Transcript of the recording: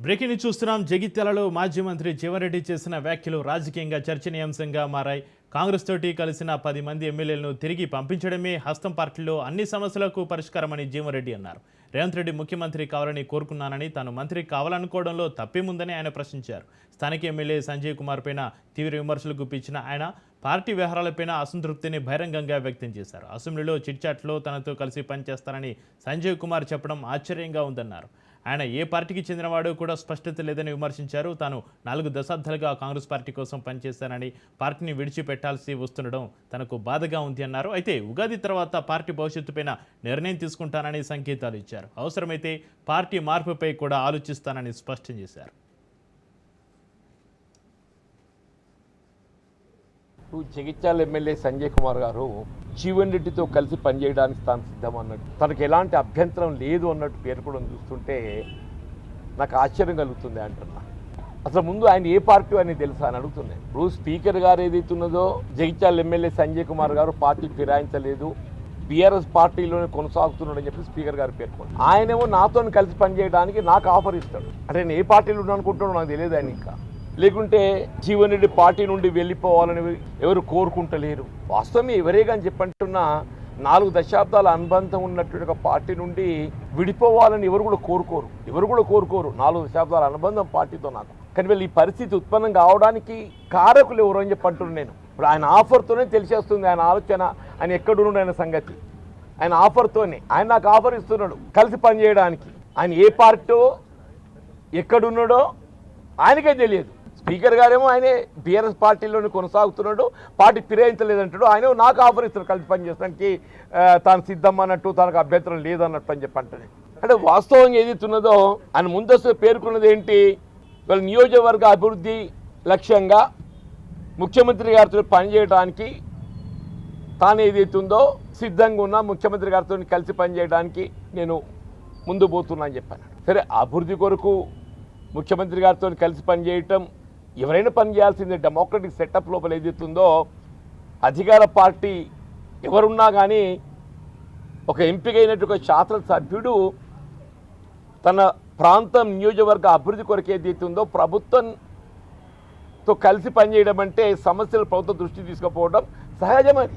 Breaking news చూస్తున్నాం. జగిత్యాలలో మాజీ మంత్రి జీవన్రెడ్డి చేసిన వ్యాఖ్యలు రాజకీయంగా చర్చనీయాంశంగా మారాయి. కాంగ్రెస్ తోటి కలిసిన 10 మంది ఎమ్మెల్యేలను తిరిగి పంపించడమే హస్తం పార్టీలో అన్ని సమస్యలకు పరిష్కారమని జీవన్రెడ్డి అన్నారు. రేవంత్ రెడ్డి ముఖ్యమంత్రి కావాలని కోరుకున్నానని, తాను మంత్రి కావాలనుకోవడంలో తప్పేముందని ఆయన ప్రశ్నించారు. స్థానిక ఎమ్మెల్యే సంజయ్ కుమార్ పైన తీవ్ర విమర్శలు గుప్పించిన ఆయన పార్టీ వ్యవహారాలపైన అసంతృప్తిని బహిరంగంగా వ్యక్తం చేశారు. అసెంబ్లీలో చిట్చాట్లో తనతో కలిసి పనిచేస్తానని సంజయ్ కుమార్ చెప్పడం ఆశ్చర్యంగా ఉందన్నారు. ఆయన ఏ పార్టీకి చెందినవాడో కూడా స్పష్టత లేదని విమర్శించారు. తాను 4 దశాబ్దాలుగా కాంగ్రెస్ పార్టీ కోసం పనిచేస్తానని, పార్టీని విడిచిపెట్టాల్సి వస్తుండడం తనకు బాధగా ఉంది అన్నారు. అయితే ఉగాది తర్వాత పార్టీ భవిష్యత్తుపైన నిర్ణయం తీసుకుంటానని సంకేతాలు ఇచ్చారు. అవసరమైతే పార్టీ మార్పుపై కూడా ఆలోచిస్తానని స్పష్టం చేశారు. జగిత్యాల ఎమ్మెల్యే సంజయ్ కుమార్ గారు జీవన్ రెడ్డితో కలిసి పనిచేయడానికి తాను సిద్ధమన్నట్టు, తనకు ఎలాంటి అభ్యంతరం లేదు అన్నట్టు పేర్కొనడం చూస్తుంటే నాకు ఆశ్చర్యం కలుగుతుంది అంటున్నా. అసలు ముందు ఆయన ఏ పార్టీ అని తెలుసా అని అడుగుతున్నాయి. ఇప్పుడు స్పీకర్ గారు ఏదైతున్నదో జగిత్యాల ఎమ్మెల్యే సంజయ్ కుమార్ గారు పార్టీ ఫిరాయించలేదు, బీఆర్ఎస్ పార్టీలోనే కొనసాగుతున్నాడని చెప్పి స్పీకర్ గారు పేర్కొన్నారు. ఆయనేమో నాతో కలిసి పనిచేయడానికి నాకు ఆఫర్ ఇస్తాడు. అంటే నేను ఏ పార్టీలో ఉన్నాను అనుకుంటున్నాడో నాకు తెలియదు ఆయన. ఇంకా లేకుంటే జీవన్ రెడ్డి పార్టీ నుండి వెళ్ళిపోవాలని ఎవరు కోరుకుంటలేరు. వాస్తవమే ఎవరే కానీ చెప్పంటున్నా 4 దశాబ్దాల అనుబంధం ఉన్నటువంటి ఒక పార్టీ నుండి విడిపోవాలని ఎవరు కూడా కోరుకోరు. 4 దశాబ్దాల అనుబంధం పార్టీతో నాకు. కానీ వీళ్ళు ఈ పరిస్థితి ఉత్పన్నం కావడానికి కారకులు ఎవరు అని చెప్పంటున్నాను నేను. ఇప్పుడు ఆయన ఆఫర్తోనే తెలిసేస్తుంది ఆయన ఆలోచన, ఆయన ఎక్కడున్నాడు ఆయన సంగతి. ఆయన ఆఫర్తోనే ఆయన నాకు ఆఫర్ ఇస్తున్నాడు కలిసి పనిచేయడానికి. ఆయన ఏ పార్టీ ఎక్కడున్నాడో ఆయనకే తెలియదు. స్పీకర్ గారేమో ఆయనే బీఆర్ఎస్ పార్టీలోనే కొనసాగుతున్నాడు, పార్టీ ఫిరాయించలేదంటాడు. ఆయన నాకు ఆఫర్ ఇస్తున్నాడు కలిసి పనిచేయడానికి తాను సిద్ధం అన్నట్టు, తనకు అభ్యంతరం లేదన్నట్టు అని చెప్పంటాడు. అంటే వాస్తవంగా ఏదైతున్నదో ఆయన ముందస్తు పేర్కొన్నది ఏంటి, వాళ్ళ నియోజకవర్గ అభివృద్ధి లక్ష్యంగా ముఖ్యమంత్రి గారితో పనిచేయడానికి తాను ఏదైతుందో సిద్ధంగా ఉన్నా, ముఖ్యమంత్రి గారితో కలిసి పనిచేయడానికి నేను ముందు పోతున్నా అని చెప్పాను. సరే, అభివృద్ధి కొరకు ముఖ్యమంత్రి గారితో కలిసి పనిచేయటం ఎవరైనా పనిచేయాల్సిందే. డెమోక్రటిక్ సెటప్ లోపల ఏదైతుందో అధికార పార్టీ ఎవరున్నా కానీ ఒక ఎంపికైనట్టు ఒక శాసనసభ్యుడు తన ప్రాంతం నియోజకవర్గ అభివృద్ధి కొరకు ఏదైతుందో ప్రభుత్వంతో కలిసి పనిచేయడం అంటే సమస్యలు ప్రభుత్వం దృష్టి తీసుకుపోవడం సహజమది.